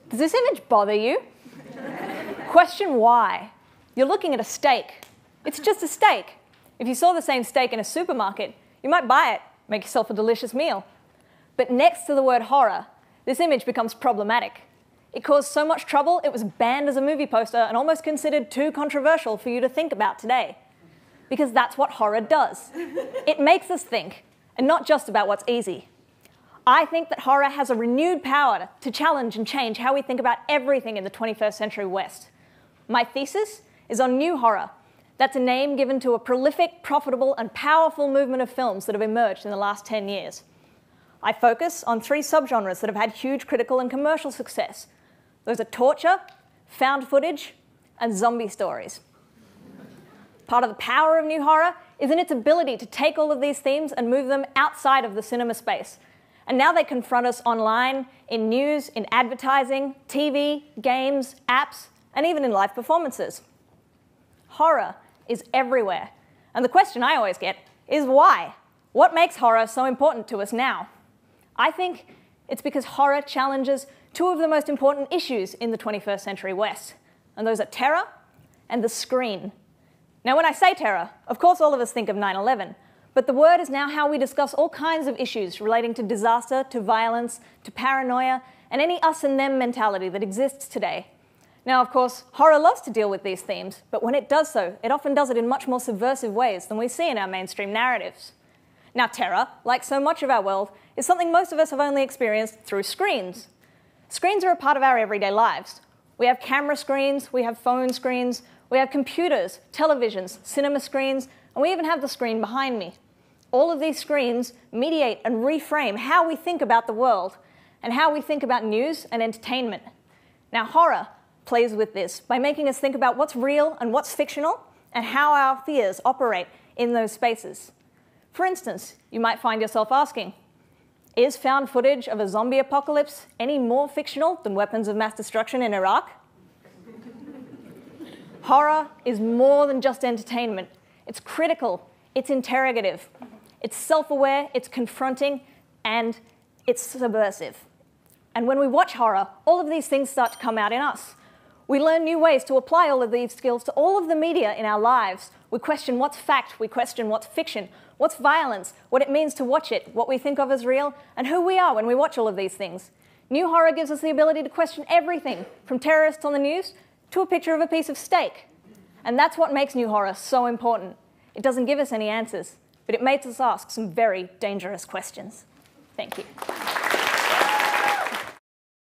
Does this image bother you? Question why. You're looking at a steak. It's just a steak. If you saw the same steak in a supermarket, you might buy it, make yourself a delicious meal. But next to the word horror, this image becomes problematic. It caused so much trouble, it was banned as a movie poster and almost considered too controversial for you to think about today. Because that's what horror does. It makes us think, and not just about what's easy. I think that horror has a renewed power to challenge and change how we think about everything in the 21st century West. My thesis is on new horror. That's a name given to a prolific, profitable, and powerful movement of films that have emerged in the last 10 years. I focus on 3 subgenres that have had huge critical and commercial success. Those are torture, found footage, and zombie stories. Part of the power of new horror is in its ability to take all of these themes and move them outside of the cinema space. And now they confront us online, in news, in advertising, TV, games, apps, and even in live performances. Horror is everywhere. And the question I always get is why? What makes horror so important to us now? I think it's because horror challenges 2 of the most important issues in the 21st century West. And those are terror and the screen. Now, when I say terror, of course all of us think of 9/11, but the word is now how we discuss all kinds of issues relating to disaster, to violence, to paranoia, and any us and them mentality that exists today. Now, of course, horror loves to deal with these themes, but when it does so, it often does it in much more subversive ways than we see in our mainstream narratives. Now, terror, like so much of our world, is something most of us have only experienced through screens. Screens are a part of our everyday lives. We have camera screens, we have phone screens, we have computers, televisions, cinema screens, and we even have the screen behind me. All of these screens mediate and reframe how we think about the world and how we think about news and entertainment. Now, horror plays with this by making us think about what's real and what's fictional and how our fears operate in those spaces. For instance, you might find yourself asking, is found footage of a zombie apocalypse any more fictional than weapons of mass destruction in Iraq? Horror is more than just entertainment. It's critical, it's interrogative, it's self-aware, it's confronting, and it's subversive. And when we watch horror, all of these things start to come out in us. We learn new ways to apply all of these skills to all of the media in our lives. We question what's fact, we question what's fiction, what's violence, what it means to watch it, what we think of as real, and who we are when we watch all of these things. New horror gives us the ability to question everything, from terrorists on the news to a picture of a piece of steak. And that's what makes new horror so important. It doesn't give us any answers, but it makes us ask some very dangerous questions. Thank you.